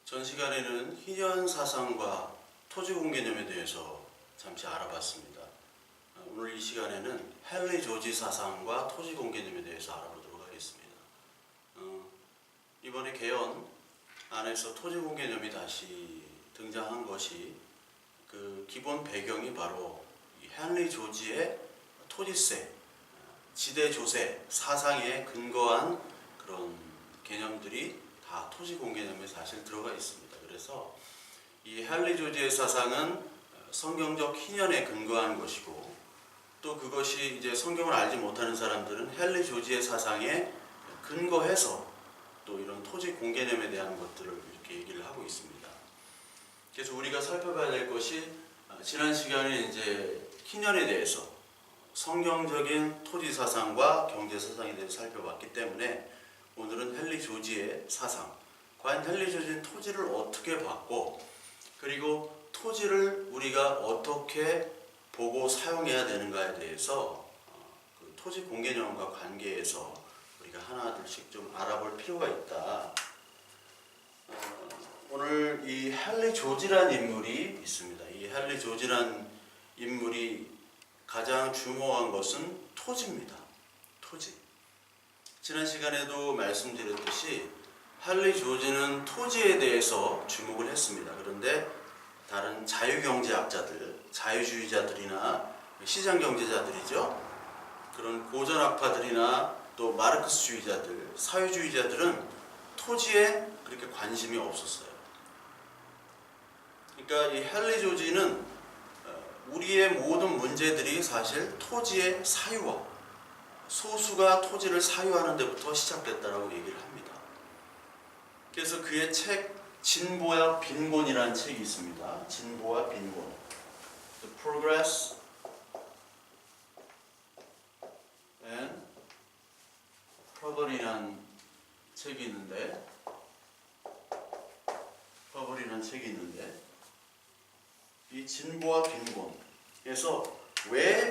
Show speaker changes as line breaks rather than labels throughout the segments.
전 시간에는 희년 사상과 토지공 개념에 대해서 잠시 알아봤습니다. 오늘 이 시간에는 헨리 조지 사상과 토지공 개념에 대해서 알아보도록 하겠습니다. 이번에 개헌 안에서 토지공 개념이 다시 등장한 것이 그 기본 배경이 바로 이 헨리 조지의 토지세, 지대조세 사상에 근거한 그런 개념들이 다 토지공 개념에 사실 들어가 있습니다. 그래서 이 헨리 조지의 사상은 성경적 희년에 근거한 것이고, 또 그것이 이제 성경을 알지 못하는 사람들은 헨리 조지의 사상에 근거해서 또 이런 토지공 개념에 대한 것들을 이렇게 얘기를 하고 있습니다. 그래서 우리가 살펴봐야 될 것이, 지난 시간에 이제 희년에 대해서 성경적인 토지 사상과 경제 사상에 대해서 살펴봤기 때문에 오늘은 헨리 조지의 사상, 과연 헨리 조지는 토지를 어떻게 봤고, 그리고 토지를 우리가 어떻게 보고 사용해야 되는가에 대해서 그 토지 공개념과 관계에서 우리가 하나둘씩 좀 알아볼 필요가 있다. 오늘 이 헨리 조지란 인물이 있습니다. 이 헨리 조지란 인물이 가장 주목한 것은 토지입니다. 토지. 지난 시간에도 말씀드렸듯이 헨리 조지는 토지에 대해서 주목을 했습니다. 그런데 다른 자유경제학자들, 자유주의자들이나 시장경제자들이죠. 그런 고전학파들이나 또 마르크스주의자들, 사회주의자들은 토지에 그렇게 관심이 없었어요. 그러니까 이 헨리 조지는 우리의 모든 문제들이 사실 토지의 사유화, 소수가 토지를 사유하는 데부터 시작됐다라고 얘기를 합니다. 그래서 그의 책 진보와 빈곤이라는 책이 있습니다. 진보와 빈곤. The Progress and Poverty라는 책이 있는데, 이 진보와 빈곤에서 왜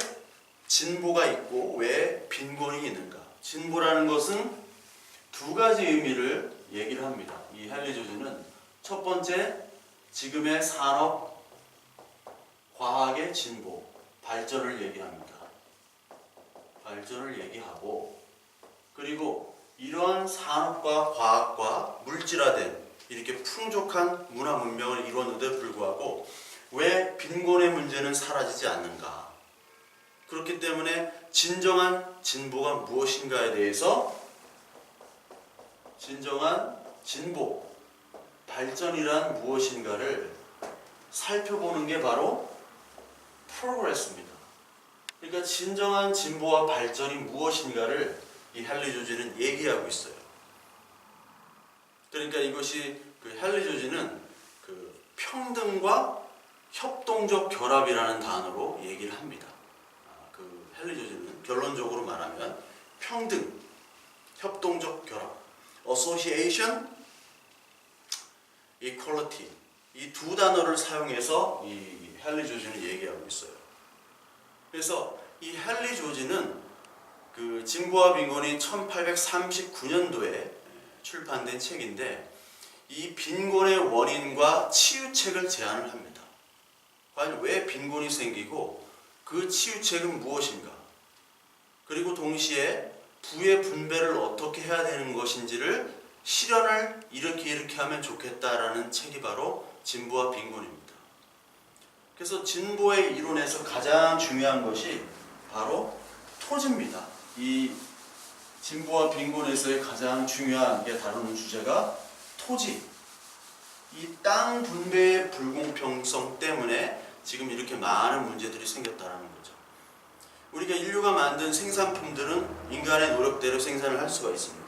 진보가 있고 왜 빈곤이 있는가? 진보라는 것은 두 가지 의미를 얘기를 합니다. 이 헨리 조지는 첫 번째, 지금의 산업, 과학의 진보, 발전을 얘기합니다. 발전을 얘기하고, 그리고 이러한 산업과 과학과 물질화된 이렇게 풍족한 문화 문명을 이루었는데 불구하고 왜 빈곤의 문제는 사라지지 않는가? 그렇기 때문에 진정한 진보가 무엇인가에 대해서, 진정한 진보, 발전이란 무엇인가를 살펴보는 게 바로 프로그레스입니다. 그러니까 진정한 진보와 발전이 무엇인가를 이 헨리 조지는 얘기하고 있어요. 그러니까 이것이 그 헨리 조지는 그 평등과 협동적 결합이라는 단어로 얘기를 합니다. 그 헨리 조지는 결론적으로 말하면 평등, 협동적 결합, association, equality, 이 두 단어를 사용해서 이 헨리 조지는 얘기하고 있어요. 그래서 이 헨리 조지는 그 진보와 빈곤이 1839년도에 출판된 책인데, 이 빈곤의 원인과 치유책을 제안을 합니다. 과연 왜 빈곤이 생기고 그 치유책은 무엇인가? 그리고 동시에 부의 분배를 어떻게 해야 되는 것인지를 실현을 이렇게 하면 좋겠다라는 책이 바로 진보와 빈곤입니다. 그래서 진보의 이론에서 가장 중요한 것이 바로 토지입니다. 이 진보와 빈곤에서의 가장 중요하게 다루는 주제가 토지. 이 땅 분배의 불공평성 때문에 지금 이렇게 많은 문제들이 생겼다는 거죠. 우리가 인류가 만든 생산품들은 인간의 노력대로 생산을 할 수가 있습니다.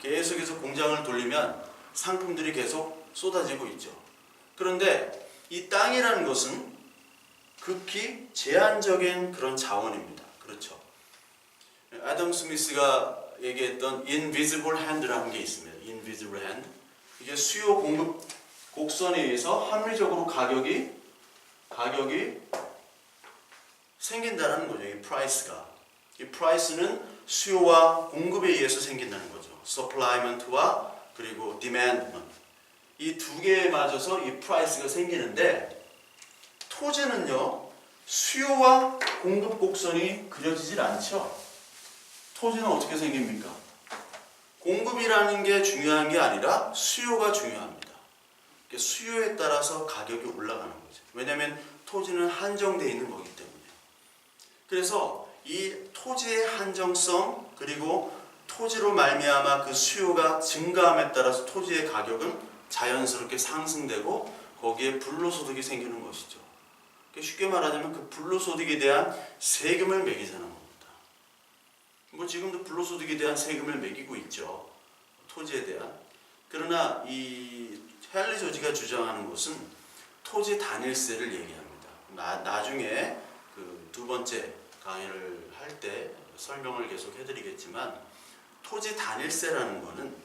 계속해서 공장을 돌리면 상품들이 계속 쏟아지고 있죠. 그런데 이 땅이라는 것은 극히 제한적인 그런 자원입니다. 그렇죠. 아담 스미스가 얘기했던 invisible hand라는 게 있습니다. invisible hand. 이게 수요 공급 곡선에 의해서 합리적으로 가격이 생긴다는 거죠. 이 프라이스가. 이 프라이스는 수요와 공급에 의해서 생긴다는 거죠. 서플라이먼트와 그리고 디맨드먼트. 이 두 개에 맞아서 이 프라이스가 생기는데, 토지는요 수요와 공급 곡선이 그려지질 않죠. 토지는 어떻게 생깁니까? 공급이라는 게 중요한 게 아니라 수요가 중요합니다. 수요에 따라서 가격이 올라가는 거죠. 왜냐하면 토지는 한정되어 있는 거기 때문에. 그래서 이 토지의 한정성, 그리고 토지로 말미암아 그 수요가 증가함에 따라서 토지의 가격은 자연스럽게 상승되고 거기에 불로소득이 생기는 것이죠. 쉽게 말하자면 그 불로소득에 대한 세금을 매기자는 겁니다. 뭐 지금도 불로소득에 대한 세금을 매기고 있죠. 토지에 대한. 그러나 이 헨리 조지가 주장하는 것은 토지 단일세를 얘기합니다. 나중에 그 두 번째 강의를 할 때 설명을 계속 해드리겠지만, 토지 단일세라는 것은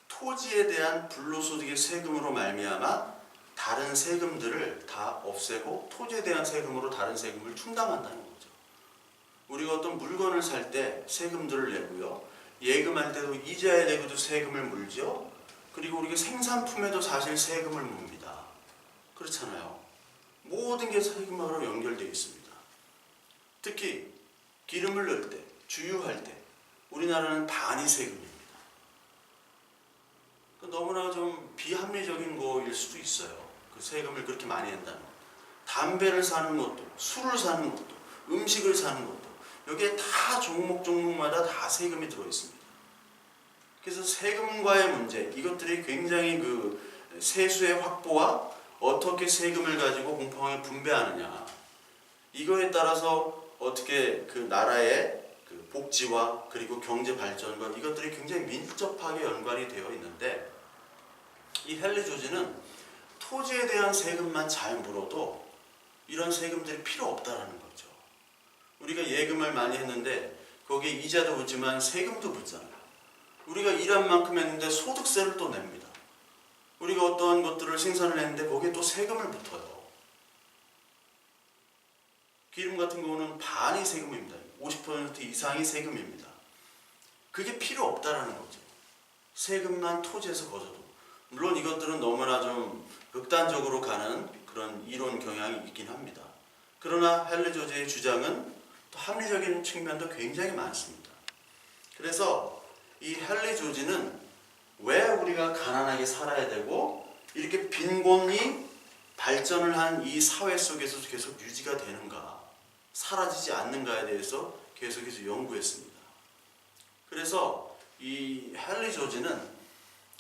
토지에 대한 불로소득의 세금으로 말미암아 다른 세금들을 다 없애고 토지에 대한 세금으로 다른 세금을 충당한다는 거죠. 우리가 어떤 물건을 살 때 세금들을 내고요, 예금할 때도 이자에 대고도 세금을 물죠. 그리고 우리가 생산품에도 사실 세금을 묻니다. 그렇잖아요. 모든 게 세금하고 연결되어 있습니다. 특히 기름을 넣을 때, 주유할 때 우리나라는 반이 세금입니다. 너무나 좀 비합리적인 거일 수도 있어요. 그 세금을 그렇게 많이 낸다는 것. 담배를 사는 것도, 술을 사는 것도, 음식을 사는 것도, 여기에 다 종목마다 다 세금이 들어있습니다. 그래서 세금과의 문제, 이것들이 굉장히 그 세수의 확보와 어떻게 세금을 가지고 공평하게 분배하느냐, 이거에 따라서 어떻게 그 나라의 그 복지와 그리고 경제 발전과 이것들이 굉장히 밀접하게 연관이 되어 있는데, 이 헨리 조지는 토지에 대한 세금만 잘 물어도 이런 세금들이 필요 없다라는 거죠. 우리가 예금을 많이 했는데 거기에 이자도 붙지만 세금도 붙잖아요. 우리가 일한 만큼 했는데 소득세를 또 냅니다. 우리가 어떠한 것들을 생산을 했는데 거기에 또 세금을 붙어요. 기름 같은 경우는 반이 세금입니다. 50% 이상이 세금입니다. 그게 필요 없다라는 거죠. 세금만 토지에서 걷어도. 물론 이것들은 너무나 좀 극단적으로 가는 그런 이론 경향이 있긴 합니다. 그러나 헨리 조지의 주장은 또 합리적인 측면도 굉장히 많습니다. 그래서 이 헨리 조지는 왜 우리가 가난하게 살아야 되고 이렇게 빈곤이 발전을 한 이 사회 속에서 계속 유지가 되는가, 사라지지 않는가에 대해서 계속해서 연구했습니다. 그래서 이 헨리 조지는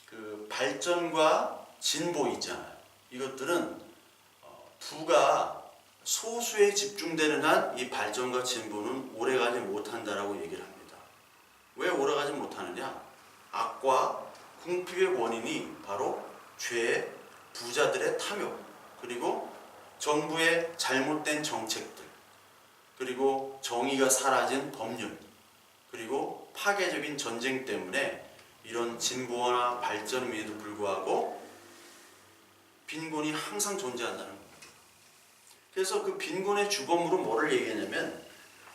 그 발전과 진보 있잖아요. 이것들은 부가 소수에 집중되는 한 이 발전과 진보는 오래가지 못한다라고 얘기를 합니다. 왜 오래가지 못하느냐? 악과 궁핍의 원인이 바로 죄, 부자들의 탐욕, 그리고 정부의 잘못된 정책들, 그리고 정의가 사라진 법률, 그리고 파괴적인 전쟁 때문에 이런 진보나 발전임에도 불구하고 빈곤이 항상 존재한다는 겁니다. 그래서 그 빈곤의 주범으로 뭐를 얘기하냐면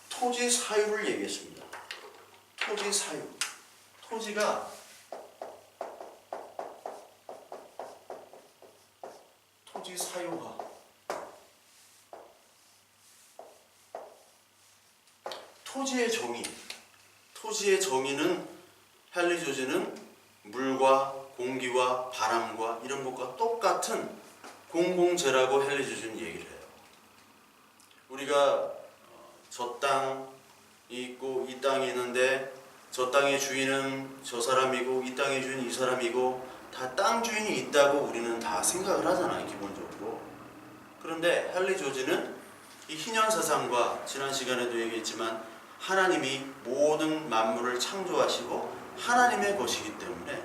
토지 사유를 얘기했습니다. 토지 사유. 토지가 토지 사유화. 토지의 정의. 토지의 정의는 헨리 조지는 물과 공기와 바람과 이런 것과 똑같은 공공재라고 헨리 조지는 얘기를 해요. 우리가 저 땅이 있고 이 땅이 있는데 저 땅의 주인은 저 사람이고 이 땅의 주인은 이 사람이고 다 땅 주인이 있다고 우리는 다 생각을 하잖아요, 기본적으로. 그런데 헨리 조지는 이 희년 사상과 지난 시간에도 얘기했지만 하나님이 모든 만물을 창조하시고 하나님의 것이기 때문에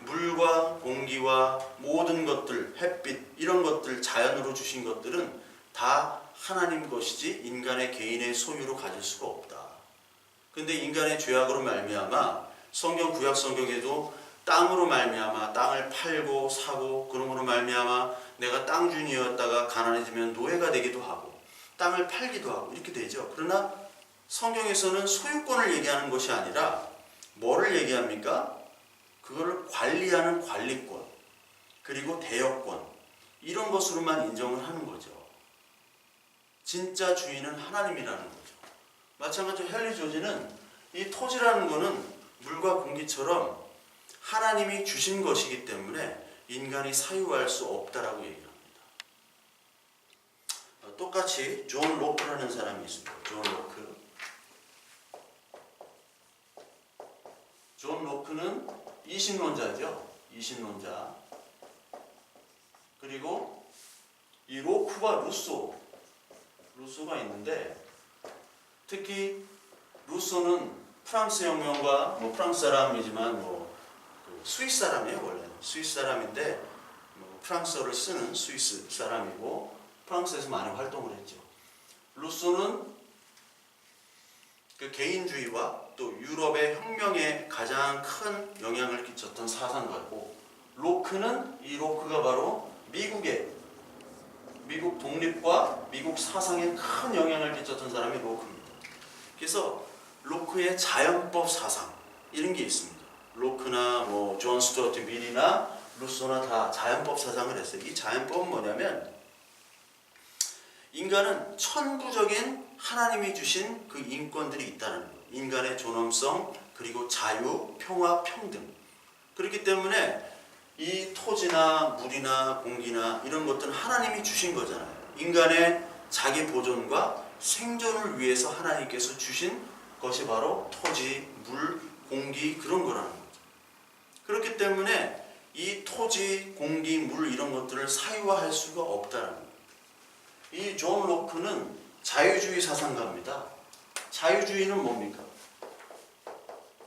물과 공기와 모든 것들, 햇빛 이런 것들, 자연으로 주신 것들은 다 하나님 것이지 인간의 개인의 소유로 가질 수가 없다. 근데 인간의 죄악으로 말미암아 성경 구약 성경에도 땅으로 말미암아 땅을 팔고 사고 그러므로 말미암아 내가 땅 주인이었다가 가난해지면 노예가 되기도 하고 땅을 팔기도 하고 이렇게 되죠. 그러나 성경에서는 소유권을 얘기하는 것이 아니라 뭐를 얘기합니까? 그거를 관리하는 관리권, 그리고 대여권 이런 것으로만 인정을 하는 거죠. 진짜 주인은 하나님이라는 거죠. 마찬가지로 헨리 조지는 이 토지라는 거는 물과 공기처럼 하나님이 주신 것이기 때문에 인간이 사유할 수 없다라고 얘기합니다. 똑같이 존 로크라는 사람이 있습니다. 존 로크. 존 로크는 이신론자죠. 이신론자. 그리고 이 로크와 루소가 있는데, 특히 루소는 프랑스 혁명과 프랑스 사람이지만 스위스 사람이에요. 원래는 스위스 사람인데 프랑스어를 쓰는 스위스 사람이고 프랑스에서 많이 활동을 했죠. 루소는 그 개인주의와 또 유럽의 혁명에 가장 큰 영향을 끼쳤던 사상가고, 로크가 바로 미국 독립과 미국 사상에 큰 영향을 끼쳤던 사람이 로크입니다. 그래서 로크의 자연법 사상 이런 게 있습니다. 로크나 존 스튜어트 밀이나 루소나 다 자연법 사상을 했어요. 이 자연법은 뭐냐면 인간은 천부적인 하나님이 주신 그 인권들이 있다는 거예요. 인간의 존엄성, 그리고 자유, 평화, 평등. 그렇기 때문에 이 토지나 물이나 공기나 이런 것들은 하나님이 주신 거잖아요. 인간의 자기 보존과 생존을 위해서 하나님께서 주신 것이 바로 토지, 물, 공기 그런 거라는 거죠. 그렇기 때문에 이 토지, 공기, 물 이런 것들을 사유화할 수가 없다는 거예요. 이 존 로크는 자유주의 사상가입니다. 자유주의는 뭡니까?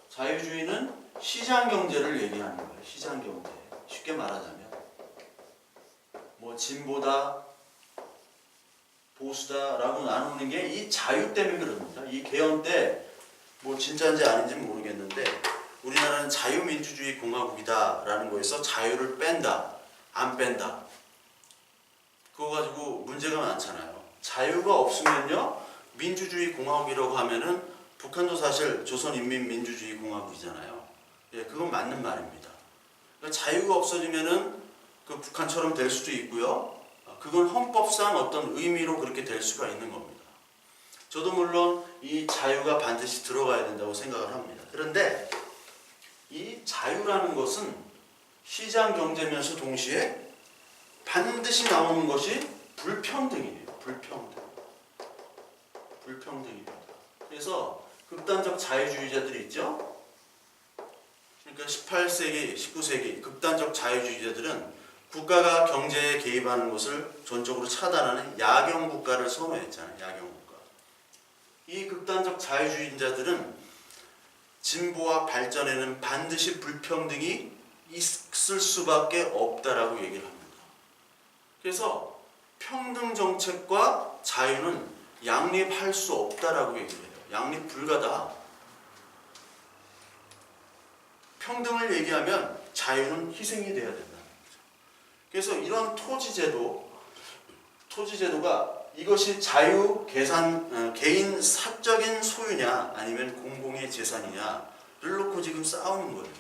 자유주의는 시장경제를 얘기하는 거예요. 시장경제. 쉽게 말하자면 진보다 보수다라고 나누는 게 이 자유 때문에 그럽니다. 이 개헌 때 진짜인지 아닌지 모르겠는데 우리나라는 자유민주주의 공화국이다라는 거에서 자유를 뺀다, 안 뺀다. 그거 가지고 문제가 많잖아요. 자유가 없으면요 민주주의 공화국이라고 하면은 북한도 사실 조선인민민주주의 공화국이잖아요. 예, 그건 맞는 말입니다. 그러니까 자유가 없어지면은 그 북한처럼 될 수도 있고요. 그건 헌법상 어떤 의미로 그렇게 될 수가 있는 겁니다. 저도 물론 이 자유가 반드시 들어가야 된다고 생각을 합니다. 그런데 이 자유라는 것은 시장 경제면서 동시에 반드시 나오는 것이 불평등이에요. 불평등입니다. 그래서 극단적 자유주의자들이 있죠. 그러니까 18세기, 19세기 극단적 자유주의자들은 국가가 경제에 개입하는 것을 전적으로 차단하는 야경국가를 선호했잖아요. 야경국가. 이 극단적 자유주의자들은 진보와 발전에는 반드시 불평등이 있을 수밖에 없다라고 얘기를 합니다. 그래서 평등 정책과 자유는 양립할 수 없다라고 얘기를 해요. 양립 불가다. 평등을 얘기하면 자유는 희생이 돼야 된다는 거죠. 그래서 이런 토지제도가 이것이 자유, 개인 사적인 소유냐 아니면 공공의 재산이냐를 놓고 지금 싸우는 거예요.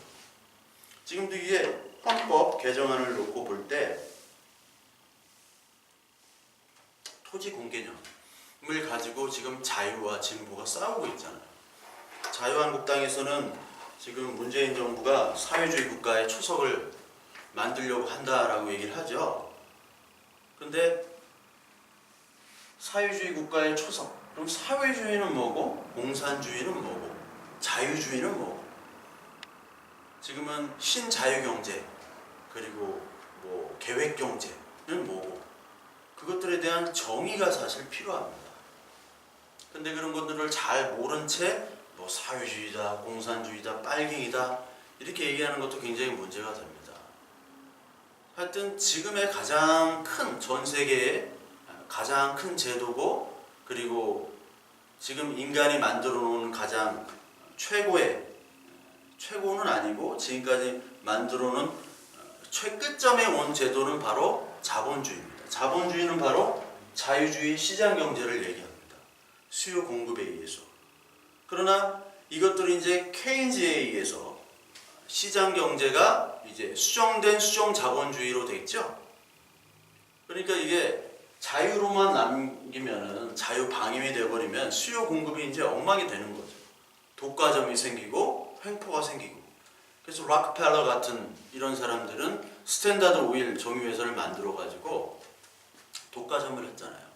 지금도 이게 헌법 개정안을 놓고 볼 때 토지 공개념을 가지고 지금 자유와 진보가 싸우고 있잖아요. 자유한국당에서는 지금 문재인 정부가 사회주의 국가의 초석을 만들려고 한다라고 얘기를 하죠. 그런데 사회주의 국가의 초석, 그럼 사회주의는 뭐고, 공산주의는 뭐고, 자유주의는 뭐고? 지금은 신자유경제, 그리고 계획경제는 뭐고? 그것들에 대한 정의가 사실 필요합니다. 근데 그런 것들을 잘 모른 채 사회주의다, 공산주의다, 빨갱이다 이렇게 얘기하는 것도 굉장히 문제가 됩니다. 하여튼 지금의 가장 큰, 전 세계의 가장 큰 제도고, 그리고 지금 인간이 만들어 놓은 가장 최고는 아니고 지금까지 만들어 놓은 최끝점에 온 제도는 바로 자본주의입니다. 자본주의는 바로 자유주의 시장경제를 얘기합니다. 수요 공급에 의해서. 그러나 이것들이 이제 케인즈에 의해서 시장 경제가 이제 수정된 수정 자본주의로 돼 있죠. 그러니까 이게 자유로만 남기면은 자유 방임이 되어버리면 수요 공급이 이제 엉망이 되는 거죠. 독과점이 생기고 횡포가 생기고. 그래서 락펠러 같은 이런 사람들은 스탠다드 오일 정유회사를 만들어 가지고 독과점을 했잖아요.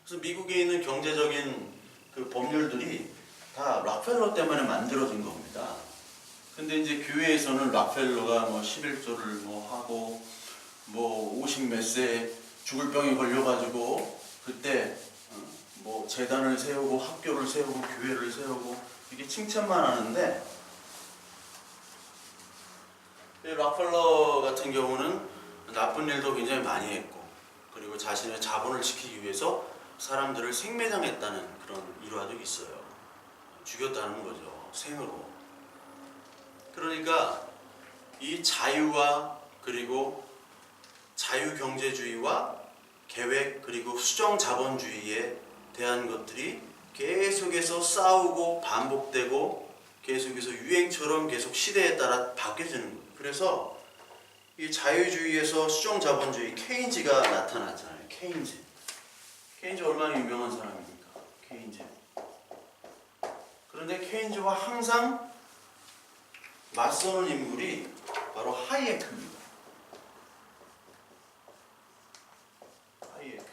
그래서 미국에 있는 경제적인 그 법률들이 다 락펠러 때문에 만들어진 겁니다. 근데 이제 교회에서는 락펠러가 뭐 11조를 뭐 하고 뭐 50 몇 세에 죽을 병이 걸려가지고 그때 뭐 재단을 세우고 학교를 세우고 교회를 세우고 이게 칭찬만 하는데, 락펠러 같은 경우는 나쁜 일도 굉장히 많이 했고, 그리고 자신의 자본을 지키기 위해서 사람들을 생매장했다는 그런 일화도 있어요. 죽였다는 거죠, 생으로. 그러니까 이 자유와 그리고 자유경제주의와 계획 그리고 수정자본주의에 대한 것들이 계속해서 싸우고 반복되고 계속해서 유행처럼 계속 시대에 따라 바뀌어지는 거예요. 그래서 이 자유주의에서 수정자본주의, 케인즈가 나타났잖아요. 케인즈 얼마나 유명한 사람입니까? 케인즈. 그런데 케인즈와 항상 맞서는 인물이 바로 하이에크입니다. 하이에크.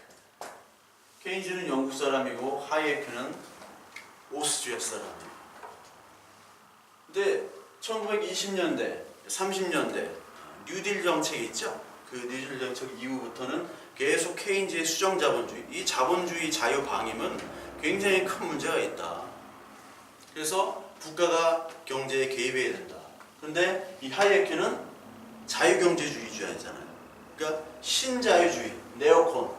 케인즈는 영국 사람이고 하이에크는 오스트리아 사람이에요. 근데 1920년대, 30년대 뉴딜 정책이 있죠. 그 뉴딜 정책 이후부터는 계속 케인즈의 수정자본주의, 이 자본주의 자유 방임은 굉장히 큰 문제가 있다. 그래서 국가가 경제에 개입해야 된다. 근데 이 하이에크는 자유경제주의자잖아요. 그러니까 신자유주의, 네오콘,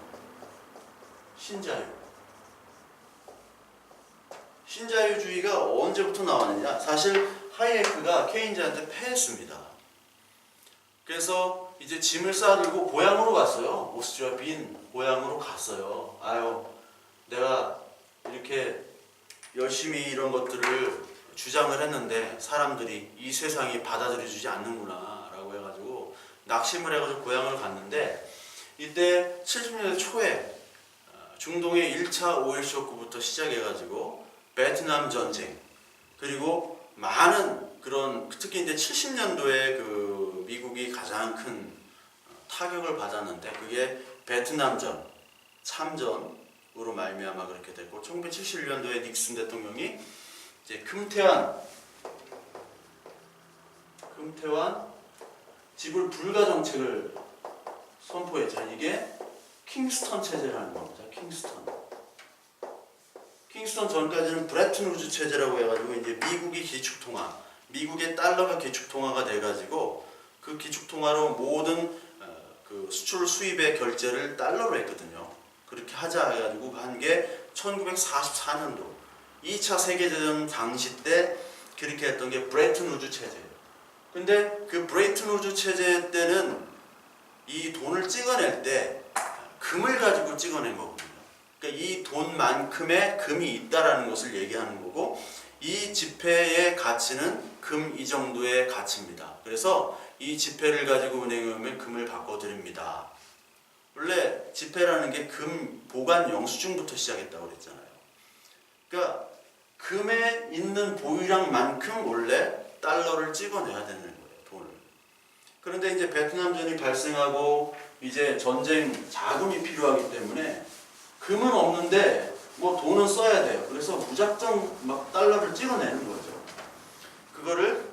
신자유주의가 언제부터 나왔느냐? 사실 하이에크가 케인즈한테 패했습니다. 그래서 이제 짐을 싸들고 고향으로 갔어요. 오스트리아 빈 고향으로 갔어요. 아유, 내가 이렇게 열심히 이런 것들을 주장을 했는데 사람들이 이 세상이 받아들여주지 않는구나 라고 해가지고 낙심을 해가지고 고향을 갔는데, 이때 70년대 초에 중동의 1차 오일 쇼크부터 시작해가지고 베트남 전쟁, 그리고 많은 그런, 특히 이제 70년도에 그 미국이 가장 큰 타격을 받았는데 그게 베트남전 참전으로 말미암아 그렇게 됐고, 1971년도에 닉슨 대통령이 이제 금태환 지불 불가 정책을 선포했잖아요. 이게 킹스턴 체제라는 겁니다. 킹스턴 전까지는 브레튼 우즈 체제라고 해가지고 이제 미국이 기축통화, 미국의 달러가 기축통화가 돼가지고 그 기축통화로 모든 그 수출 수입의 결제를 달러로 했거든요. 그렇게 하자 해가지고 한 게 1944년도 2차 세계대전 당시 때 그렇게 했던 게 브레튼 우즈 체제예요. 근데 그 브레튼 우즈 체제 때는 이 돈을 찍어낼 때 금을 가지고 찍어낸 거거든요. 그러니까 이 돈만큼의 금이 있다라는 것을 얘기하는 거고, 이 지폐의 가치는 금 이 정도의 가치입니다. 그래서 이 지폐를 가지고 은행에 오면 금을 바꿔드립니다. 원래 지폐라는 게 금 보관 영수증부터 시작했다고 그랬잖아요. 그러니까 금에 있는 보유량만큼 원래 달러를 찍어내야 되는 거예요, 돈을. 그런데 이제 베트남전이 발생하고 이제 전쟁 자금이 필요하기 때문에 금은 없는데 뭐 돈은 써야 돼요. 그래서 무작정 막 달러를 찍어내는 거죠. 그거를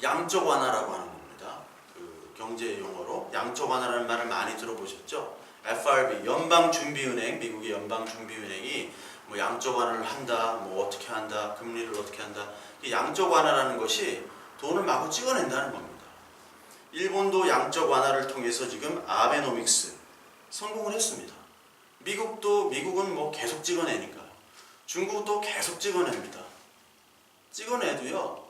양적 완화라고 하는 겁니다. 그 경제 용어로 양적 완화라는 말을 많이 들어보셨죠? FRB, 연방준비은행, 미국의 연방준비은행이 뭐 양적 완화를 한다, 뭐 어떻게 한다, 금리를 어떻게 한다. 이 양적 완화라는 것이 돈을 마구 찍어낸다는 겁니다. 일본도 양적 완화를 통해서 지금 아베노믹스 성공을 했습니다. 미국은 뭐 계속 찍어내니까요. 중국도 계속 찍어냅니다. 찍어내도요,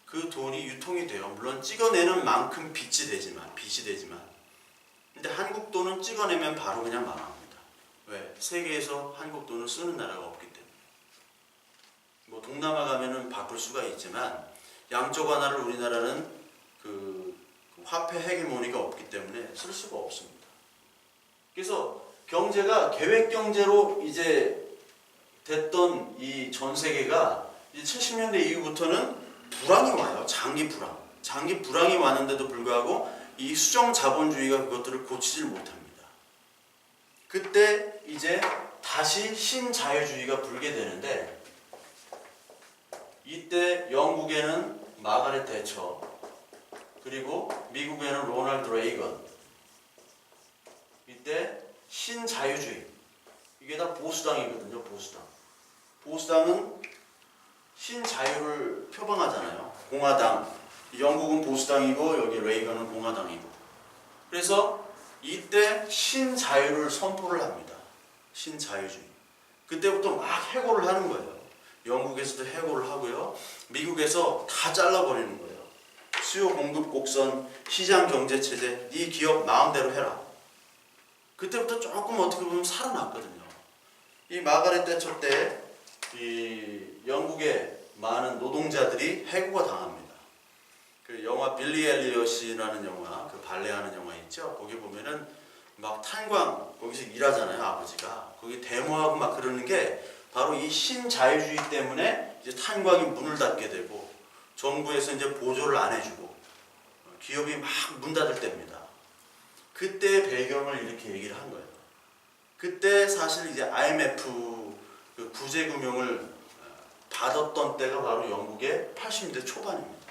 그 돈이 유통이 돼요. 물론 찍어내는 만큼 빚이 되지만. 근데 한국 돈은 찍어내면 바로 그냥 망합니다. 왜? 세계에서 한국 돈을 쓰는 나라가 없기 때문에. 뭐 동남아 가면은 바꿀 수가 있지만 양적 완화를 우리나라는 그 화폐 헤게모니가 없기 때문에 쓸 수가 없습니다. 그래서 경제가 계획 경제로 이제 됐던 이 전 세계가 이제 70년대 이후부터는 불황이 와요. 장기 불황. 장기 불황이 왔는데도 불구하고 이 수정 자본주의가 그것들을 고치질 못합니다. 그때 이제 다시 신자유주의가 불게 되는데, 이때 영국에는 마가렛 대처, 그리고 미국에는 로널드 레이건, 이때 신자유주의, 이게 다 보수당이거든요. 보수당은 신자유를 표방하잖아요. 공화당, 영국은 보수당이고 여기 레이건은 공화당이고. 그래서 이때 신자유를 선포를 합니다. 신자유주의. 그때부터 막 해고를 하는 거예요. 영국에서도 해고를 하고요. 미국에서 다 잘라버리는 거예요. 수요 공급 곡선, 시장 경제 체제, 네 기업 마음대로 해라. 그때부터 조금 어떻게 보면 살아났거든요. 이 마가렛 대처 때 이 영국의 많은 노동자들이 해고가 당합니다. 그 영화 빌리 엘리엇이라는 영화, 그 발레하는 영화 있죠. 거기 보면은 막 탄광 거기서 일하잖아요. 아버지가 거기 데모하고 막 그러는 게 바로 이 신자유주의 때문에 이제 탄광이 문을 닫게 되고 정부에서 이제 보조를 안 해주고 기업이 막 문 닫을 때입니다. 그때 배경을 이렇게 얘기를 한 거예요. 그때 사실 이제 IMF 그 구제금융을 받았던 때가 바로 영국의 80년대 초반입니다.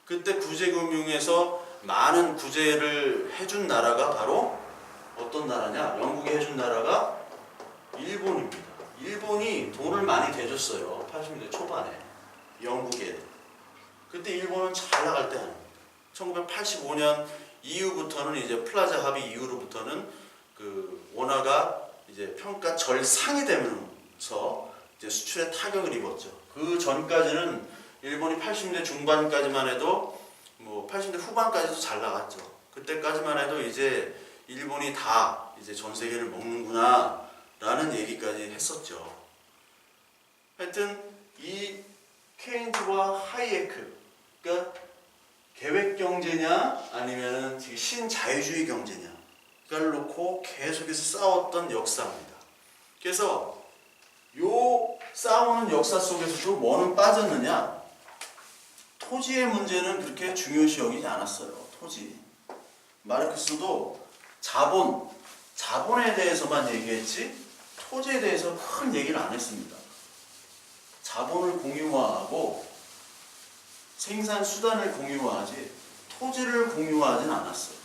그때 구제금융에서 많은 구제를 해준 나라가 바로 어떤 나라냐? 영국이 해준 나라가 일본입니다. 일본이 돈을 많이 대줬어요. 80년대 초반에 영국에. 그때 일본은 잘 나갈 때 아닙니다. 1985년 이후부터는 이제 플라자 합의 이후로부터는 그 원화가 이제 평가 절상이 되면서 이제 수출에 타격을 입었죠. 그 전까지는 일본이 80년대 중반까지만 해도 뭐 80년대 후반까지도 잘 나갔죠. 그때까지만 해도 이제 일본이 다 이제 전 세계를 먹는구나 라는 얘기까지 했었죠. 하여튼 이 케인즈와 하이에크, 그러니까 계획 경제냐 아니면은 신자유주의 경제냐를 놓고 계속해서 싸웠던 역사입니다. 그래서 요 싸우는 역사 속에서도 뭐는 빠졌느냐? 토지의 문제는 그렇게 중요시 여기지 않았어요. 토지. 마르크스도 자본에 대해서만 얘기했지 토지에 대해서 큰 얘기를 안 했습니다. 자본을 공유화하고 생산 수단을 공유화하지 토지를 공유화하진 않았어요.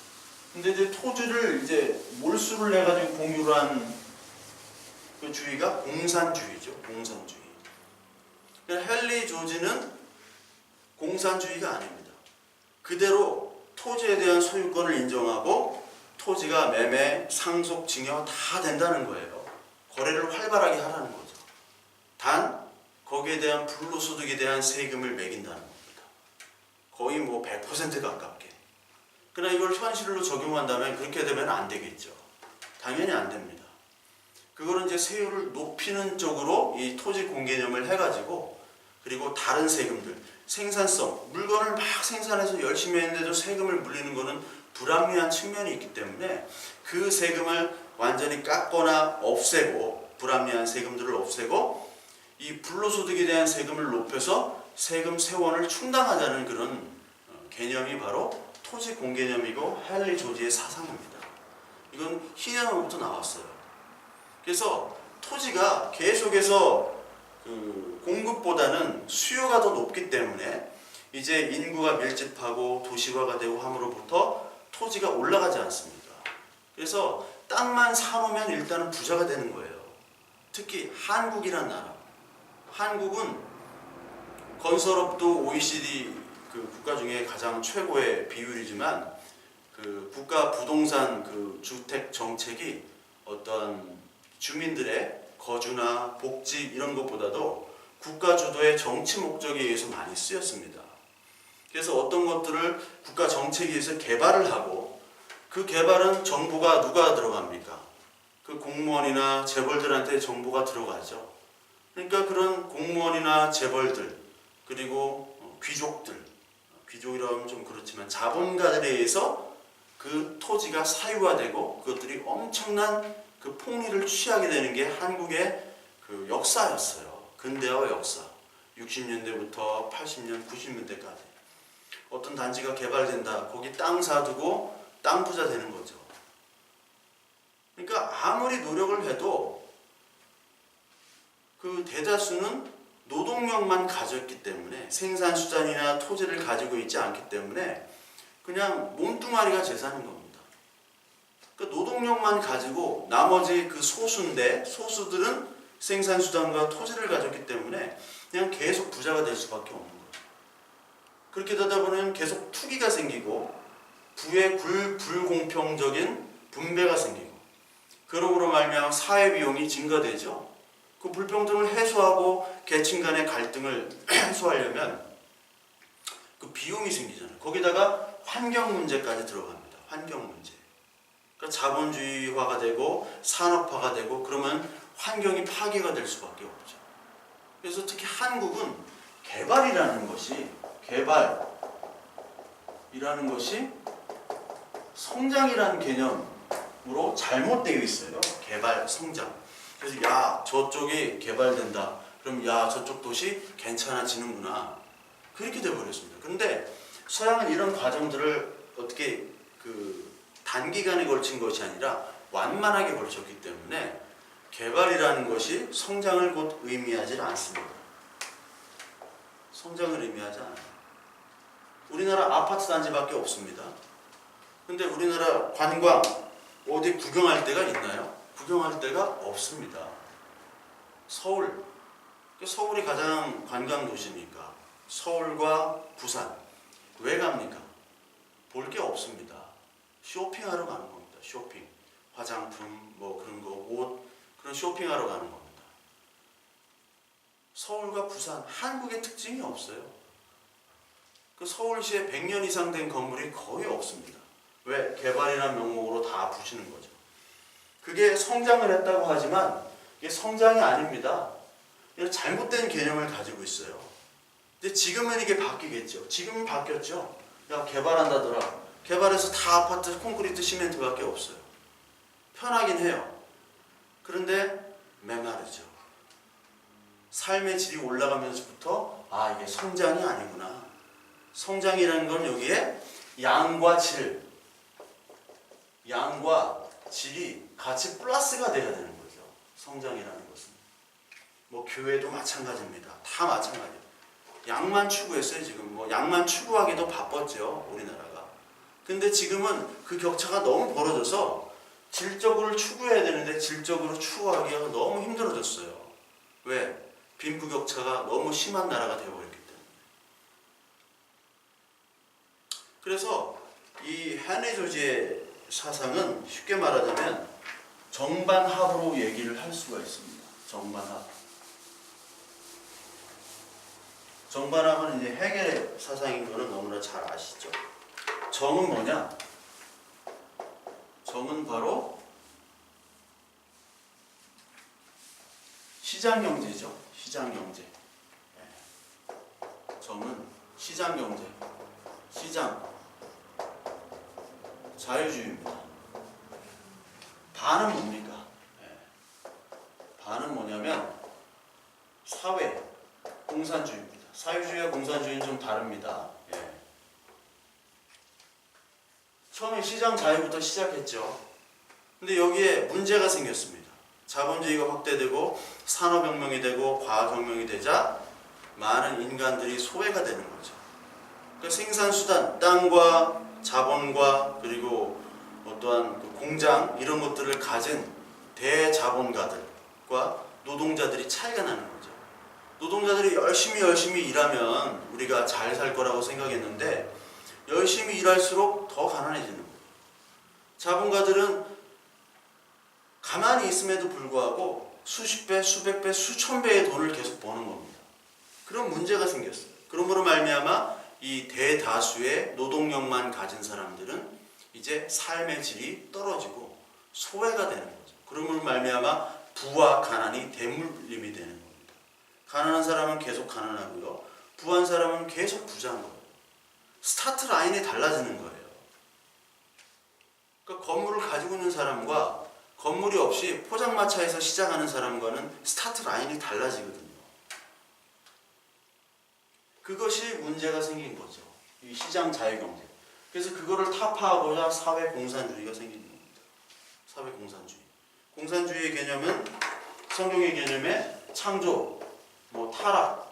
근데 이제 토지를 이제 몰수를 해가지고 공유를 한 그 주의가 공산주의죠. 공산주의. 헨리 조지는 공산주의가 아닙니다. 그대로 토지에 대한 소유권을 인정하고 토지가 매매, 상속, 증여 다 된다는 거예요. 거래를 활발하게 하라는 거죠. 단 거기에 대한 불로소득에 대한 세금을 매긴다는 겁니다. 거의 뭐 100% 가깝게. 그러나 이걸 현실로 적용한다면 그렇게 되면 안 되겠죠. 당연히 안 됩니다. 그거는 이제 세율을 높이는 쪽으로 이 토지 공개념을 해가지고 그리고 다른 세금들, 생산성, 물건을 막 생산해서 열심히 했는데도 세금을 물리는 거는 불합리한 측면이 있기 때문에 그 세금을 완전히 깎거나 없애고 불합리한 세금들을 없애고 이 불로소득에 대한 세금을 높여서 세금 세원을 충당하자는 그런 개념이 바로 토지 공개념이고 헨리 조지의 사상입니다. 이건 희년으로부터 나왔어요. 그래서 토지가 계속해서 그 공급보다는 수요가 더 높기 때문에 이제 인구가 밀집하고 도시화가 되고 함으로부터 토지가 올라가지 않습니다. 그래서 땅만 사놓으면 일단은 부자가 되는 거예요. 특히 한국이란 나라. 한국은 건설업도 OECD 그 국가 중에 가장 최고의 비율이지만 그 국가 부동산 그 주택 정책이 어떤 주민들의 거주나 복지 이런 것보다도 국가 주도의 정치 목적에 의해서 많이 쓰였습니다. 그래서 어떤 것들을 국가 정책에 의해서 개발을 하고 그 개발은 정부가 누가 들어갑니까? 그 공무원이나 재벌들한테 정부가 들어가죠. 그러니까 그런 공무원이나 재벌들 그리고 귀족이라고 하면 좀 그렇지만 자본가들에 의해서 그 토지가 사유화되고 그것들이 엄청난 그 폭리를 취하게 되는 게 한국의 그 역사였어요. 근대화 역사. 60년대부터 80년, 90년대까지. 어떤 단지가 개발된다. 거기 땅 사두고 땅 부자 되는 거죠. 그러니까 아무리 노력을 해도 그 대다수는 노동력만 가졌기 때문에 생산수단이나 토지를 가지고 있지 않기 때문에 그냥 몸뚱아리가 재산인 겁니다. 그러니까 노동력만 가지고 나머지 그 소수인데 소수들은 생산수단과 토지를 가졌기 때문에 그냥 계속 부자가 될 수밖에 없는 거예요. 그렇게 되다 보면 계속 투기가 생기고 부의 불공평적인 분배가 생기고 그러므로 말미암아 사회 비용이 증가되죠. 그 불평등을 해소하고 계층 간의 갈등을 해소하려면 그 비용이 생기잖아요. 거기다가 환경 문제까지 들어갑니다. 환경 문제. 그러니까 자본주의화가 되고 산업화가 되고 그러면 환경이 파괴가 될 수밖에 없죠. 그래서 특히 한국은 개발이라는 것이 성장이라는 개념으로 잘못되어 있어요. 개발, 성장. 그래서 야 저쪽이 개발된다. 그럼 야 저쪽 도시 괜찮아지는구나. 그렇게 돼버렸습니다. 근데 서양은 이런 과정들을 어떻게 그 단기간에 걸친 것이 아니라 완만하게 걸쳤기 때문에 개발이라는 것이 성장을 곧 의미하지 않습니다. 성장을 의미하지 않아요. 우리나라 아파트 단지밖에 없습니다. 근데 우리나라 관광 어디 구경할 데가 있나요? 구경할 데가 없습니다. 서울이 가장 관광 도시니까 서울과 부산 왜 갑니까? 볼 게 없습니다. 쇼핑하러 가는 겁니다. 쇼핑, 화장품 뭐 그런 거, 옷 그런 쇼핑하러 가는 겁니다. 서울과 부산 한국의 특징이 없어요. 그 서울시에 100년 이상 된 건물이 거의 없습니다. 왜? 개발이라는 명목으로 다 부시는 거죠. 그게 성장을 했다고 하지만 이게 성장이 아닙니다. 이런 잘못된 개념을 가지고 있어요. 근데 지금은 이게 바뀌겠죠. 지금은 바뀌었죠. 야 개발한다더라. 개발해서 다 아파트, 콘크리트, 시멘트밖에 없어요. 편하긴 해요. 그런데 메마르죠. 삶의 질이 올라가면서부터 아 이게 성장이 아니구나. 성장이라는 건 여기에 양과 질이 같이 플러스가 돼야 되는 거죠. 성장이라는 것은. 뭐 교회도 마찬가지입니다. 다 마찬가지예요. 양만 추구했어요. 지금 뭐 양만 추구하기도 바빴죠. 우리나라가. 근데 지금은 그 격차가 너무 벌어져서 질적으로 추구해야 되는데 질적으로 추구하기가 너무 힘들어졌어요. 왜? 빈부격차가 너무 심한 나라가 되어버렸기 때문에. 그래서 이 헨리 조지의 사상은 쉽게 말하자면 정반합으로 얘기를 할 수가 있습니다. 정반합은 이제 헤겔의 사상인 거는 너무나 잘 아시죠. 정은 뭐냐? 정은 바로 시장경제죠. 시장경제. 정은 시장경제. 시장. 자유주의입니다. 반은 뭡니까? 반은 뭐냐면 사회, 공산주의입니다. 사회주의와 공산주의는 좀 다릅니다. 처음에 시장 자유부터 시작했죠. 근데 여기에 문제가 생겼습니다. 자본주의가 확대되고 산업혁명이 되고 과학혁명이 되자 많은 인간들이 소외가 되는 거죠. 그러니까 생산수단, 땅과 자본과 그리고 어떠한 그 공장 이런 것들을 가진 대자본가들과 노동자들이 차이가 나는 거죠. 노동자들이 열심히 일하면 우리가 잘 살 거라고 생각했는데 열심히 일할수록 더 가난해지는 거예요. 자본가들은 가만히 있음에도 불구하고 수십 배, 수백 배, 수천 배의 돈을 계속 버는 겁니다. 그런 문제가 생겼어요. 그러므로 말미암아 이 대다수의 노동력만 가진 사람들은 이제 삶의 질이 떨어지고 소외가 되는 거죠. 그러므로 말미암아 부와 가난이 대물림이 되는 겁니다. 가난한 사람은 계속 가난하고요. 부한 사람은 계속 부자인 거예요. 스타트 라인이 달라지는 거예요. 그러니까 건물을 가지고 있는 사람과 건물이 없이 포장마차에서 시작하는 사람과는 스타트 라인이 달라지거든요. 그것이 문제가 생긴 거죠. 이 시장 자유경제. 그래서 그거를 타파하고자 사회공산주의가 생긴 겁니다. 사회공산주의. 공산주의의 개념은 성경의 개념에 창조, 타락,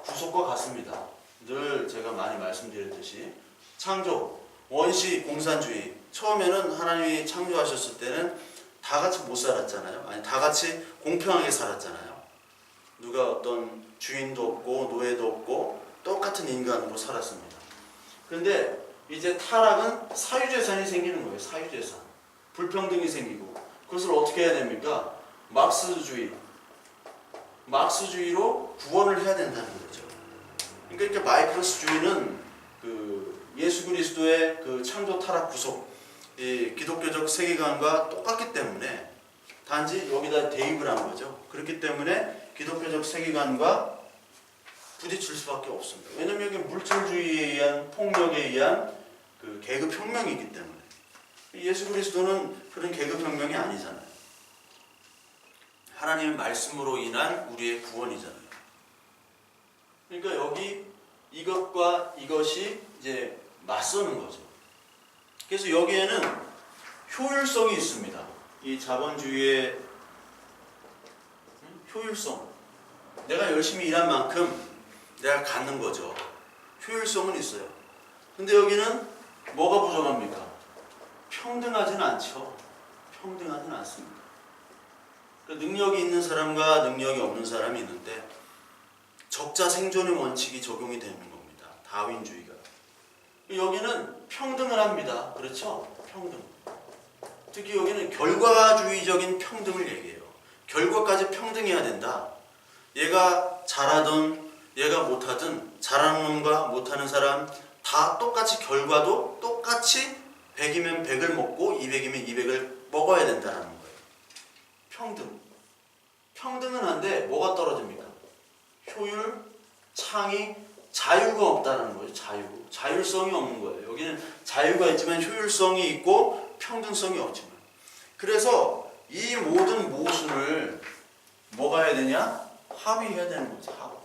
구속과 같습니다. 늘 제가 많이 말씀드렸듯이 창조, 원시 공산주의. 처음에는 하나님이 창조하셨을 때는 다 같이 못 살았잖아요. 아니, 다 같이 공평하게 살았잖아요. 누가 어떤 주인도 없고 노예도 없고 똑같은 인간으로 살았습니다. 그런데 이제 타락은 사유재산이 생기는 거예요. 사유재산. 불평등이 생기고 그것을 어떻게 해야 됩니까? 막스주의로 구원을 해야 된다는 거죠. 그러니까 마이크로스주의는 예수 그리스도의 창조, 타락, 구속, 이 기독교적 세계관과 똑같기 때문에 단지 여기다 대입을 한 거죠. 그렇기 때문에 기독교적 세계관과 부딪힐 수밖에 없습니다. 왜냐하면 이게 물질주의에 의한 폭력에 의한 계급혁명이기 때문에. 예수 그리스도는 그런 계급혁명이 아니잖아요. 하나님의 말씀으로 인한 우리의 구원이잖아요. 그러니까 여기 이것과 이것이 이제 맞서는 거죠. 그래서 여기에는 효율성이 있습니다. 이 자본주의의 효율성. 내가 열심히 일한 만큼 내가 갖는 거죠. 효율성은 있어요. 근데 여기는 뭐가 부족합니까? 평등하지는 않죠. 평등하지는 않습니다. 능력이 있는 사람과 능력이 없는 사람이 있는데 적자 생존의 원칙이 적용이 되는 겁니다. 다윈주의가. 여기는 평등을 합니다. 그렇죠? 평등. 특히 여기는 결과주의적인 평등을 얘기해요. 결과까지 평등해야 된다. 얘가 잘하든 얘가 못하든 잘하는 놈과 못하는 사람 다 똑같이 결과도 똑같이 100이면 100을 먹고 200이면 200을 먹어야 된다는 거예요. 평등. 평등은 한데 뭐가 떨어집니까? 효율, 창의, 자유가 없다는 거예요. 자율성이 없는 거예요. 여기는 자유가 있지만 효율성이 있고 평등성이 없지만. 그래서 이 모든 모순을 뭐가 해야 되냐? 합의해야 되는 거죠. 합.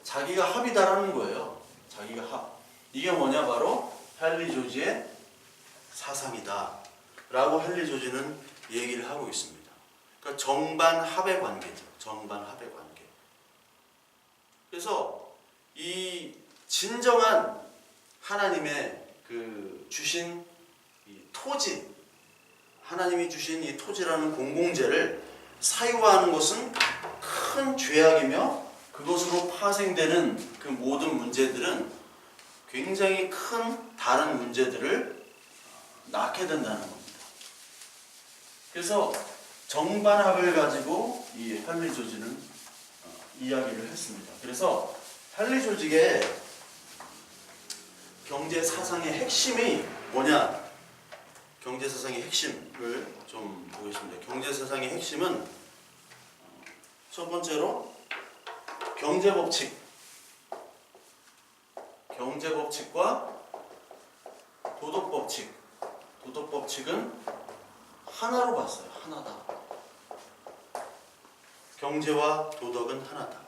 자기가 합이다라는 거예요. 자기가 합. 이게 뭐냐? 바로 헨리 조지의 사상이다 라고 헨리 조지는 얘기를 하고 있습니다. 그러니까 정반합의 관계죠. 정반합의 관계. 그래서 이 진정한 하나님의 주신 이 토지, 하나님이 주신 이 토지라는 공공재를 사유화하는 것은 큰 죄악이며 그것으로 파생되는 그 모든 문제들은 굉장히 큰 다른 문제들을 낳게 된다는 겁니다. 그래서 정반합을 가지고 이 헨리 조지는 이야기를 했습니다. 그래서 헨리 조직의 경제 사상의 핵심이 뭐냐? 경제 사상의 핵심을 좀 보겠습니다. 경제 사상의 핵심은 첫 번째로 경제 법칙과 도덕 법칙. 도덕 법칙은 하나로 봤어요. 하나다. 경제와 도덕은 하나다.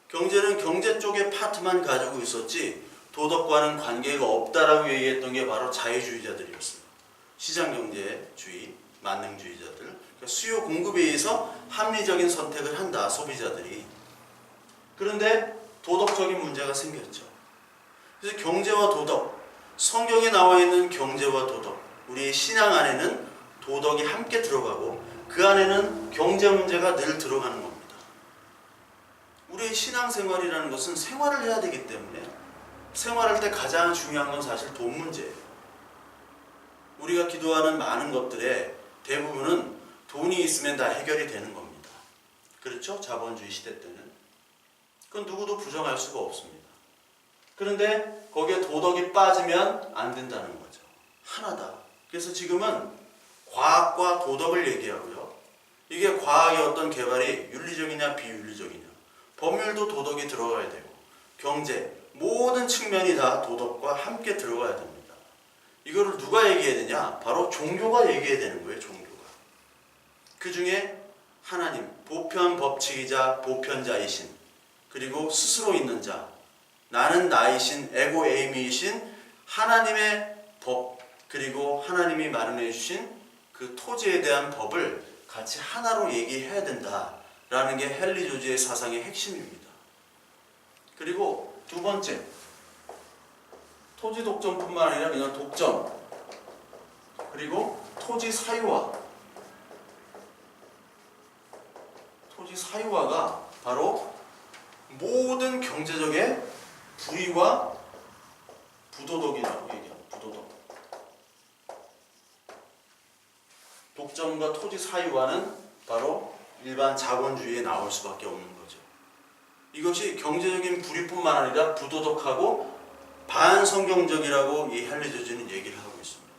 경제는 경제 쪽의 파트만 가지고 있었지 도덕과는 관계가 없다라고 얘기했던 게 바로 자유주의자들이었어요. 시장경제주의, 만능주의자들. 그러니까 수요 공급에 의해서 합리적인 선택을 한다, 소비자들이. 그런데 도덕적인 문제가 생겼죠. 그래서 경제와 도덕, 성경에 나와 있는 경제와 도덕, 우리의 신앙 안에는 도덕이 함께 들어가고 그 안에는 경제 문제가 늘 들어가는 겁니다. 우리의 신앙생활이라는 것은 생활을 해야 되기 때문에 생활할 때 가장 중요한 건 사실 돈 문제예요. 우리가 기도하는 많은 것들의 대부분은 돈이 있으면 다 해결이 되는 겁니다. 그렇죠? 자본주의 시대 때는. 그건 누구도 부정할 수가 없습니다. 그런데 거기에 도덕이 빠지면 안 된다는 거죠. 하나다. 그래서 지금은 과학과 도덕을 얘기하고요. 이게 과학의 어떤 개발이 윤리적이냐 비윤리적이냐. 법률도 도덕이 들어가야 되고 경제, 모든 측면이 다 도덕과 함께 들어가야 됩니다. 이거를 누가 얘기해야 되냐? 바로 종교가 얘기해야 되는 거예요. 종교가. 그 중에 하나님, 보편 법칙이자 보편자이신, 그리고 스스로 있는 자, 나는 나이신, 에고 에이미이신 하나님의 법, 그리고 하나님이 마련해 주신 그 토지에 대한 법을 같이 하나로 얘기해야 된다라는 게 헨리 조지의 사상의 핵심입니다. 그리고 두 번째, 토지 독점뿐만 아니라 그냥 독점, 그리고 토지 사유화. 토지 사유화가 바로 모든 경제적의 불의와 부도덕이라고 얘기합니다. 부도덕. 독점과 토지 사유화는 바로 일반 자본주의에 나올 수밖에 없는 거죠. 이것이 경제적인 불의뿐만 아니라 부도덕하고 반성경적이라고 이 헨리 조지는 얘기를 하고 있습니다.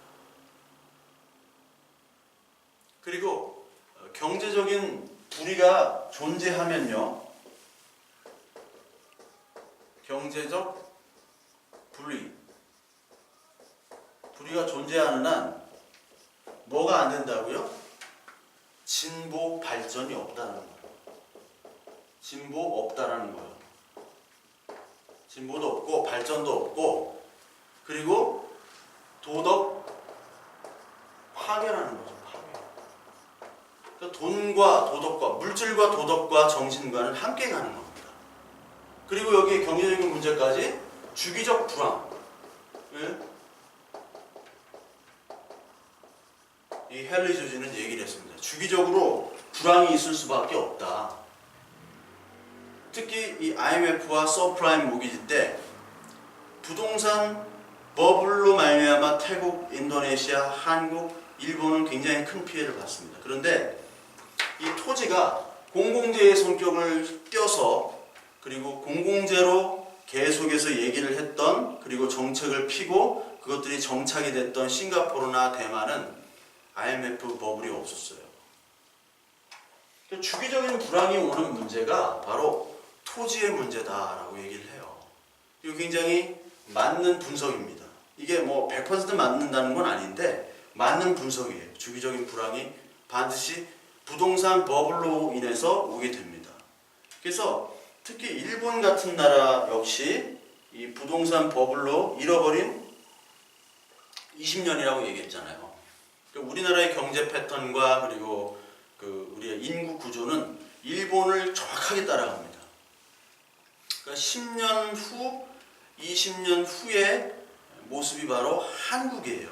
그리고 경제적인 불의가 존재하면요, 경제적 불의가 존재하는 한 뭐가 안 된다고요? 진보 발전이 없다는 거예요. 진보 없다라는 거예요. 진보도 없고 발전도 없고, 그리고 도덕 파괴라는 거죠. 파괴. 그러니까 돈과 도덕과, 물질과 도덕과 정신과는 함께 가는 겁니다. 그리고 여기 경제적인 문제까지 주기적 불황. 이 헨리 조지는 얘기를 했습니다. 주기적으로 불황이 있을 수밖에 없다. 특히 이 IMF와 서프라임 모기지 때 부동산 버블로 말미암아 태국, 인도네시아, 한국, 일본은 굉장히 큰 피해를 봤습니다. 그런데 이 토지가 공공재의 성격을 띄어서, 그리고 공공재로 계속해서 얘기를 했던, 그리고 정책을 피고 그것들이 정착이 됐던 싱가포르나 대만은 IMF 버블이 없었어요. 주기적인 불황이 오는 문제가 바로 토지의 문제다라고 얘기를 해요. 이거 굉장히 맞는 분석입니다. 이게 뭐 100% 맞는다는 건 아닌데 맞는 분석이에요. 주기적인 불황이 반드시 부동산 버블로 인해서 오게 됩니다. 그래서 특히 일본 같은 나라 역시 이 부동산 버블로 잃어버린 20년이라고 얘기했잖아요. 우리나라의 경제 패턴과 그리고 우리의 인구 구조는 일본을 정확하게 따라갑니다. 그러니까 10년 후, 20년 후의 모습이 바로 한국이에요.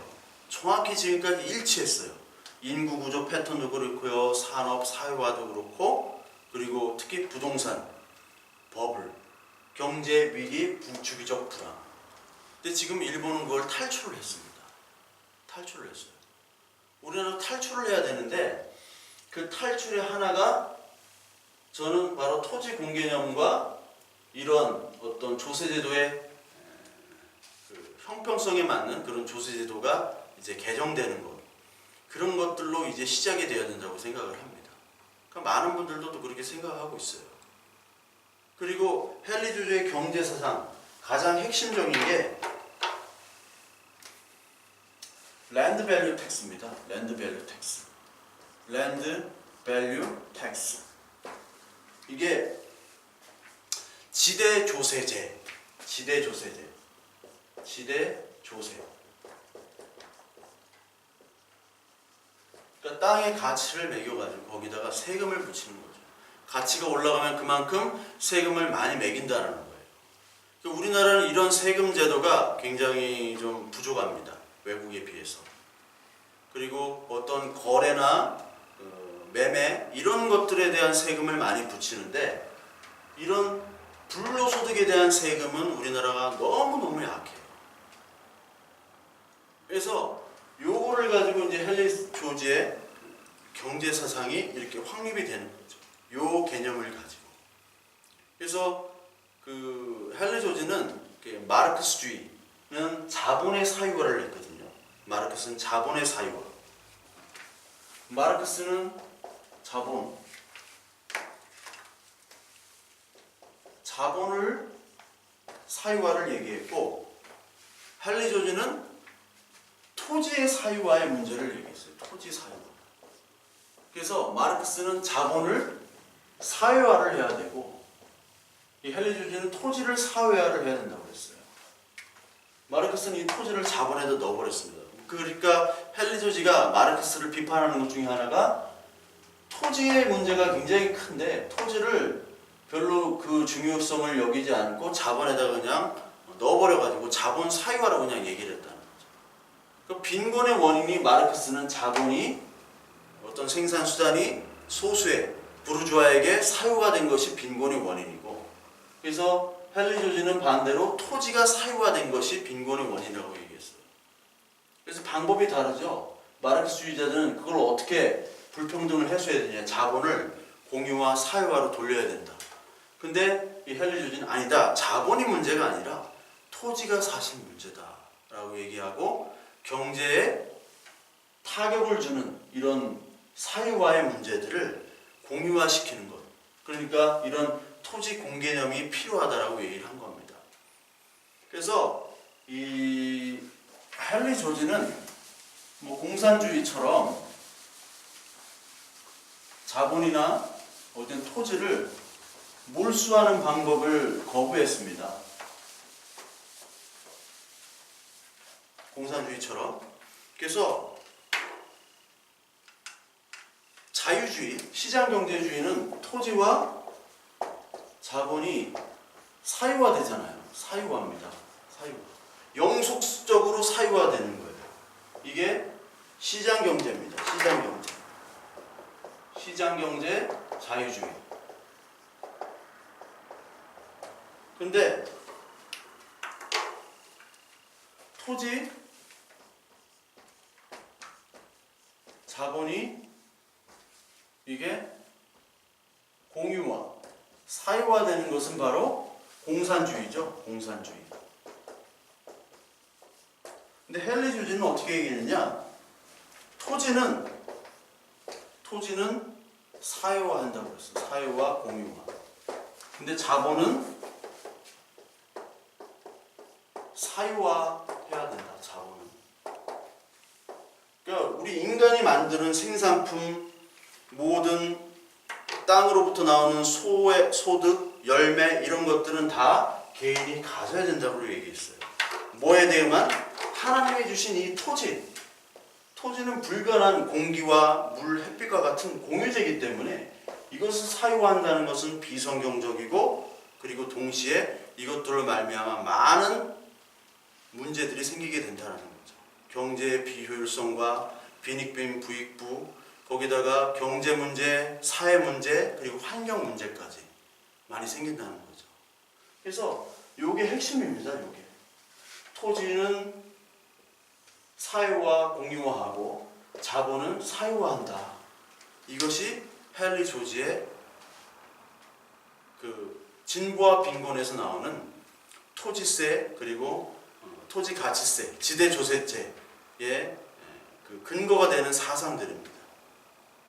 정확히 지금까지 일치했어요. 인구 구조 패턴도 그렇고요, 산업 사회화도 그렇고, 그리고 특히 부동산 버블, 경제 위기, 주기적 불황. 근데 지금 일본은 그걸 탈출을 했습니다. 탈출을 했어요. 우리나라도 탈출을 해야 되는데 그 탈출의 하나가 저는 바로 토지 공개념과 이런 어떤 조세제도의 형평성에 맞는 그런 조세제도가 이제 개정되는 것, 그런 것들로 이제 시작이 되어야 된다고 생각을 합니다. 그러니까 많은 분들도 또 그렇게 생각하고 있어요. 그리고 헨리 조지의 경제사상 가장 핵심적인 게 랜드 밸류 텍스입니다. 랜드 밸류 텍스. 랜드 밸류 텍스. 이게 지대 조세제. 지대 조세제. 지대 조세. 그러니까 땅의 가치를 매겨가지고 거기다가 세금을 붙이는 거죠. 가치가 올라가면 그만큼 세금을 많이 매긴다는 거예요. 그러니까 우리나라는 이런 세금 제도가 굉장히 좀 부족합니다. 외국에 비해서. 그리고 어떤 거래나 매매 이런 것들에 대한 세금을 많이 붙이는데 이런 불로소득에 대한 세금은 우리나라가 너무너무 약해요. 그래서 요거를 가지고 이제 헨리 조지의 경제 사상이 이렇게 확립이 되는 거죠. 요 개념을 가지고. 그래서 헨리 조지는 마르크스주의는 자본의 사유화를 했거든요. 마르크스는 자본의 사유화. 마르크스는 자본을 사유화를 얘기했고, 헨리 조지는 토지의 사유화의 문제를 얘기했어요. 토지 사유화. 그래서 마르크스는 자본을 사회화를 해야 되고, 이 헨리 조지는 토지를 사회화를 해야 된다고 그랬어요. 마르크스는 이 토지를 자본에다 넣어버렸습니다. 그러니까 헨리 조지가 마르크스를 비판하는 것 중에 하나가 토지의 문제가 굉장히 큰데 토지를 별로 그 중요성을 여기지 않고 자본에다 그냥 넣어버려가지고 자본 사유화라고 그냥 얘기를 했다는 거죠. 그 빈곤의 원인이 마르크스는 자본이 어떤 생산 수단이 소수의 부르주아에게 사유가 된 것이 빈곤의 원인이고, 그래서 헨리 조지는 반대로 토지가 사유화된 것이 빈곤의 원인이라고 얘기했어요. 그래서 방법이 다르죠. 마르크스주의자들은 그걸 어떻게 불평등을 해소해야 되냐, 자본을 공유와 사유화로 돌려야 된다. 근데 이 헨리 조지는 아니다, 자본이 문제가 아니라 토지가 사실 문제다 라고 얘기하고, 경제에 타격을 주는 이런 사유화의 문제들을 공유화시키는 것, 그러니까 이런 토지 공개념이 필요하다라고 얘기를 한 겁니다. 그래서 이 헨리 조지는 뭐 공산주의처럼 자본이나 어떤 토지를 몰수하는 방법을 거부했습니다. 공산주의처럼. 그래서 자유주의, 시장경제주의는 토지와 자본이 사유화되잖아요. 사유화입니다. 사유화. 영속적으로 사유화되는 거예요. 이게 시장경제입니다. 시장경제. 시장경제, 자유주의. 근데 토지, 자본이 이게 공유화, 사유화되는 것은 바로 공산주의죠. 공산주의. 근데 헨리 조지는 어떻게 얘기했느냐? 토지는 사유화한다고 그랬어요. 사유화, 공유화. 근데 자본은 사유화해야 된다. 자본은. 그러니까 우리 인간이 만드는 생산품, 모든 땅으로부터 나오는 소득, 열매 이런 것들은 다 개인이 가져야 된다고 얘기했어요. 뭐에 대해만? 하나님이 주신 이 토지는 불변한 공기와 물, 햇빛과 같은 공유제이기 때문에 이것을 사유화한다는 것은 비성경적이고, 그리고 동시에 이것들로 말미암아 많은 문제들이 생기게 된다는 거죠. 경제의 비효율성과 빈익빈 부익부, 거기다가 경제 문제, 사회 문제, 그리고 환경 문제까지 많이 생긴다는 거죠. 그래서 이게 핵심입니다. 이게 토지는 사유화, 공유화하고 자본은 사유화한다. 이것이 헨리 조지의 그 진보와 빈곤에서 나오는 토지세, 그리고 토지가치세, 지대조세제의 그 근거가 되는 사상들입니다.